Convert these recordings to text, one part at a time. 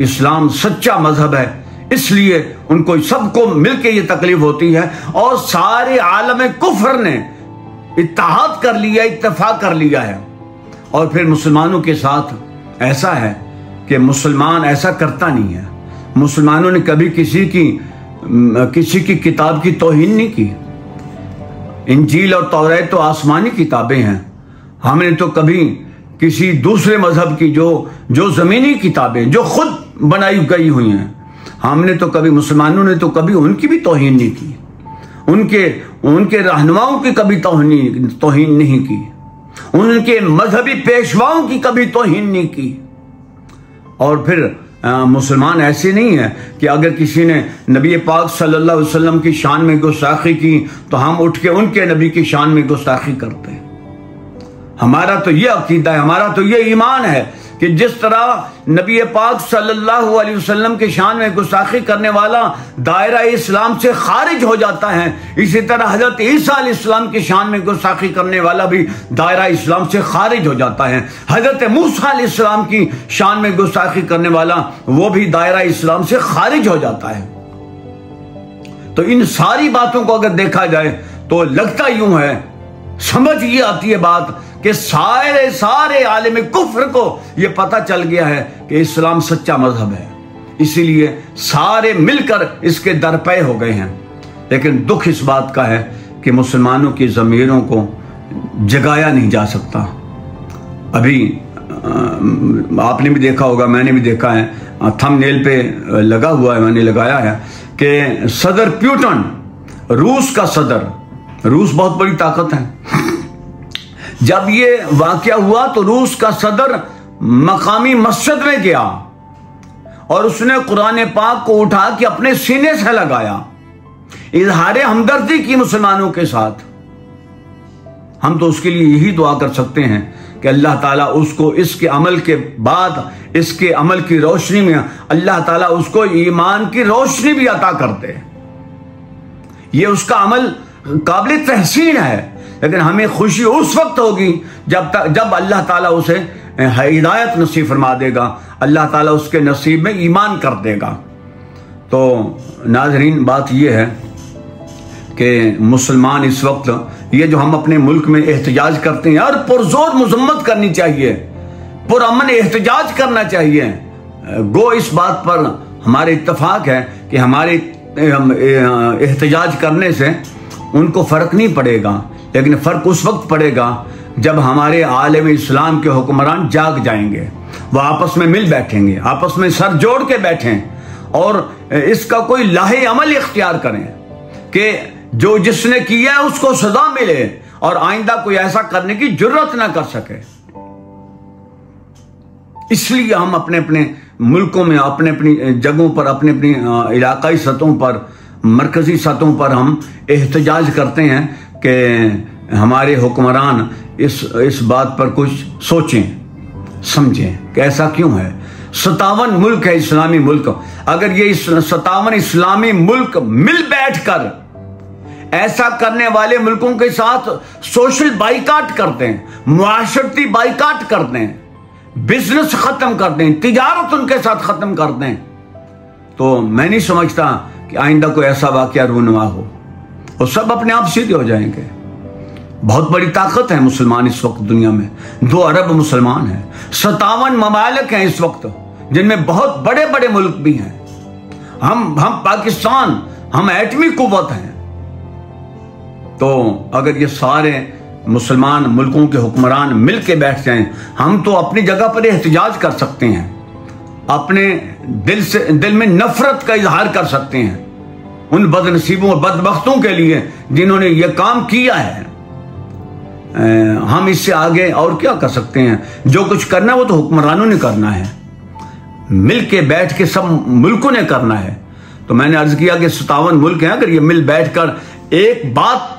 اسلام سچا مذہب ہے، اس لیے ان کو سب کو مل کے یہ تکلیف ہوتی ہے، اور سارے عالم کفر نے اتحاد کر لیا، اتفاق کر لیا ہے۔ اور پھر مسلمانوں کے ساتھ ایسا ہے کہ مسلمان ایسا کرتا نہیں ہے، مسلمانوں نے کبھی کسی کی کتاب کی توہین نہیں کی۔ انجیل اور توریت تو آسمانی کتابیں ہیں، ہم نے تو کبھی کسی دوسرے مذہب کی جو زمینی کتابیں جو خود بنائی گئی ہوئی ہیں، ہم نے تو کبھی، مسلمانوں نے تو کبھی ان کی بھی توہین نہیں کی، ان کے رہنماؤں کی کبھی توہین نہیں کی، ان کے مذہبی پیشواؤں کی کبھی توہین نہیں کی۔ اور پھر مسلمان ایسے نہیں ہیں کہ اگر کسی نے نبی پاک صلی اللہ علیہ وسلم کی شان میں گستاخی کی تو ہم اٹھ کے ان کے نبی کی شان میں گستاخی کرتے ہیں۔ ہمارا تو یہ عقیدہ ہے، ہمارا تو یہ ایمان ہے کہ جس طرح نبی پاک صلی اللہ علیہ وسلم کے شان میں گستاخی کرنے والا دائرہ اسلام سے خارج ہو جاتا ہے، اسی طرح حضرت عیسیٰ علیہ السلام کی شان میں گستاخی کرنے والا بھی دائرہ اسلام سے خارج ہو جاتا ہے، حضرت موسیٰ علیہ السلام کی شان میں گستاخی کرنے والا وہ بھی دائرہ اسلام سے خارج ہو جاتا ہے۔ تو ان ساری باتوں کو اگر دیکھا جائے تو لگتا یوں ہے، سمجھ یہ آتی ہے بات کہ سارے عالم کفر کو یہ پتہ چل گیا ہے کہ اسلام سچا مذہب ہے، اسی لیے سارے مل کر اس کے درپے ہو گئے ہیں۔ لیکن دکھ اس بات کا ہے کہ مسلمانوں کی ضمیروں کو جگایا نہیں جا سکتا۔ ابھی آپ نے بھی دیکھا ہوگا، میں نے بھی دیکھا ہے، تھم نیل پہ لگا ہوا ہے، میں نے لگایا ہے کہ صدر پیوٹن، روس کا صدر، روس بہت بڑی طاقت ہے، جب یہ واقعہ ہوا تو روس کا صدر مقامی مسجد میں گیا اور اس نے قرآن پاک کو اٹھا کے اپنے سینے سے لگایا، اظہار ہمدردی کی مسلمانوں کے ساتھ۔ ہم تو اس کے لیے یہی دعا کر سکتے ہیں کہ اللہ تعالیٰ اس کو اس کے عمل کے بعد، اس کے عمل کی روشنی میں اللہ تعالیٰ اس کو ایمان کی روشنی بھی عطا کر دے۔ یہ اس کا عمل قابل تحسین ہے، لیکن ہمیں خوشی اس وقت ہوگی جب اللہ تعالیٰ اسے ہدایت نصیب فرما دے گا، اللہ تعالیٰ اس کے نصیب میں ایمان کر دے گا۔ تو ناظرین، بات یہ ہے کہ مسلمان اس وقت یہ جو ہم اپنے ملک میں احتجاج کرتے ہیں، اور پرزور مذمت کرنی چاہیے، پرامن احتجاج کرنا چاہیے، گو اس بات پر ہمارے اتفاق ہے کہ ہمارے احتجاج کرنے سے ان کو فرق نہیں پڑے گا، لیکن فرق اس وقت پڑے گا جب ہمارے عالم اسلام کے حکمران جاگ جائیں گے، وہ آپس میں مل بیٹھیں گے، آپس میں سر جوڑ کے بیٹھیں اور اس کا کوئی لاہے عمل اختیار کریں کہ جو جس نے کیا ہے اس کو سزا ملے اور آئندہ کوئی ایسا کرنے کی جرت نہ کر سکے۔ اس لیے ہم اپنے اپنے ملکوں میں، اپنے اپنی جگہوں پر، اپنے اپنی علاقائی سطحوں پر، مرکزی سطحوں پر ہم احتجاج کرتے ہیں کہ ہمارے حکمران اس بات پر کچھ سوچیں، سمجھیں کہ ایسا کیوں ہے۔ 57 ملک ہے اسلامی ملک، اگر یہ 57 اسلامی ملک مل بیٹھ کر ایسا کرنے والے ملکوں کے ساتھ سوشل بائیکاٹ کرتے ہیں، معاشرتی بائیکاٹ کرتے ہیں، بزنس ختم کر دیں، تجارت ان کے ساتھ ختم کر دیں، تو میں نہیں سمجھتا کہ آئندہ کوئی ایسا واقعہ رونما ہو، اور سب اپنے آپ سیدھے ہو جائیں گے۔ بہت بڑی طاقت ہے مسلمان اس وقت دنیا میں، 2 ارب مسلمان ہیں، 57 ممالک ہیں اس وقت جن میں بہت بڑے بڑے ملک بھی ہیں۔ ہم پاکستان، ہم ایٹمی قوت ہیں۔ تو اگر یہ سارے مسلمان ملکوں کے حکمران مل کے بیٹھ جائیں، ہم تو اپنی جگہ پر احتجاج کر سکتے ہیں، اپنے دل میں نفرت کا اظہار کر سکتے ہیں ان بد نصیبوں اور بدبختوں کے لیے جنہوں نے یہ کام کیا ہے۔ ہم اس سے آگے اور کیا کر سکتے ہیں؟ جو کچھ کرنا ہے وہ تو حکمرانوں نے کرنا ہے، مل کے بیٹھ کے سب ملکوں نے کرنا ہے۔ تو میں نے عرض کیا کہ 57 ملک ہیں، اگر یہ مل بیٹھ کر ایک بات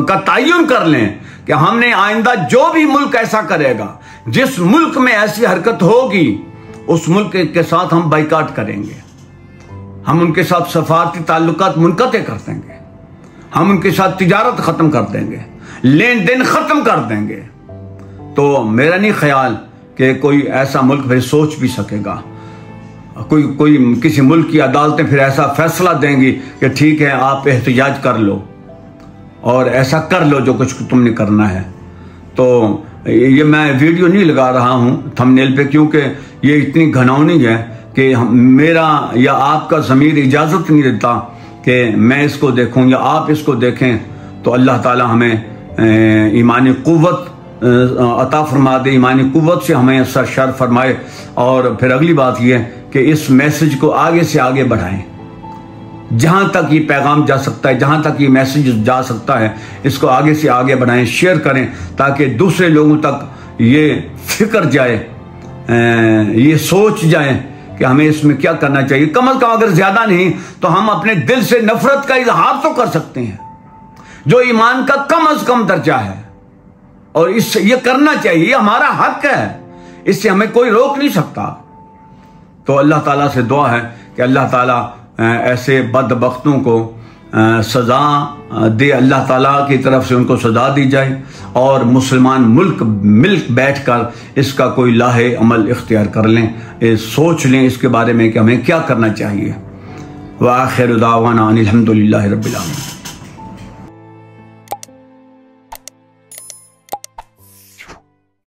کا تعین کر لیں کہ ہم نے آئندہ جو بھی ملک ایسا کرے گا، جس ملک میں ایسی حرکت ہوگی، اس ملک کے ساتھ ہم بائیکاٹ کریں گے، ہم ان کے ساتھ سفارتی تعلقات منقطع کر دیں گے، ہم ان کے ساتھ تجارت ختم کر دیں گے، لین دین ختم کر دیں گے، تو میرا نہیں خیال کہ کوئی ایسا ملک پھر سوچ بھی سکے گا۔ کوئی کسی ملک کی عدالتیں پھر ایسا فیصلہ دیں گی کہ ٹھیک ہے آپ احتجاج کر لو اور ایسا کر لو جو کچھ تم نے کرنا ہے. تو یہ میں ویڈیو نہیں لگا رہا ہوں تھمبنیل پہ، کیونکہ یہ اتنی گھناؤنی ہے کہ میرا یا آپ کا ضمیر اجازت نہیں دیتا کہ میں اس کو دیکھوں یا آپ اس کو دیکھیں. تو اللہ تعالی ہمیں ایمانی قوت عطا فرما دے، ایمانی قوت سے ہمیں سرشار فرمائے. اور پھر اگلی بات یہ کہ اس میسج کو آگے سے آگے بڑھائیں، جہاں تک یہ پیغام جا سکتا ہے، جہاں تک یہ میسج جا سکتا ہے، اس کو آگے سے آگے بڑھائیں، شیئر کریں، تاکہ دوسرے لوگوں تک یہ فکر جائے، یہ سوچ جائیں کہ ہمیں اس میں کیا کرنا چاہیے. کم از کم اگر زیادہ نہیں تو ہم اپنے دل سے نفرت کا اظہار تو کر سکتے ہیں، جو ایمان کا کم از کم درجہ ہے، اور اس سے یہ کرنا چاہیے، یہ ہمارا حق ہے، اس سے ہمیں کوئی روک نہیں سکتا. تو اللہ تعالیٰ سے دعا ہے کہ اللہ تعالیٰ ایسے بدبختوں کو سزا دے، اللہ تعالیٰ کی طرف سے ان کو سزا دی جائے، اور مسلمان ملک بیٹھ کر اس کا کوئی لاہے عمل اختیار کر لیں، سوچ لیں اس کے بارے میں کہ ہمیں کیا کرنا چاہیے. وآخر دعوانا ان الحمد للہ رب العالمین.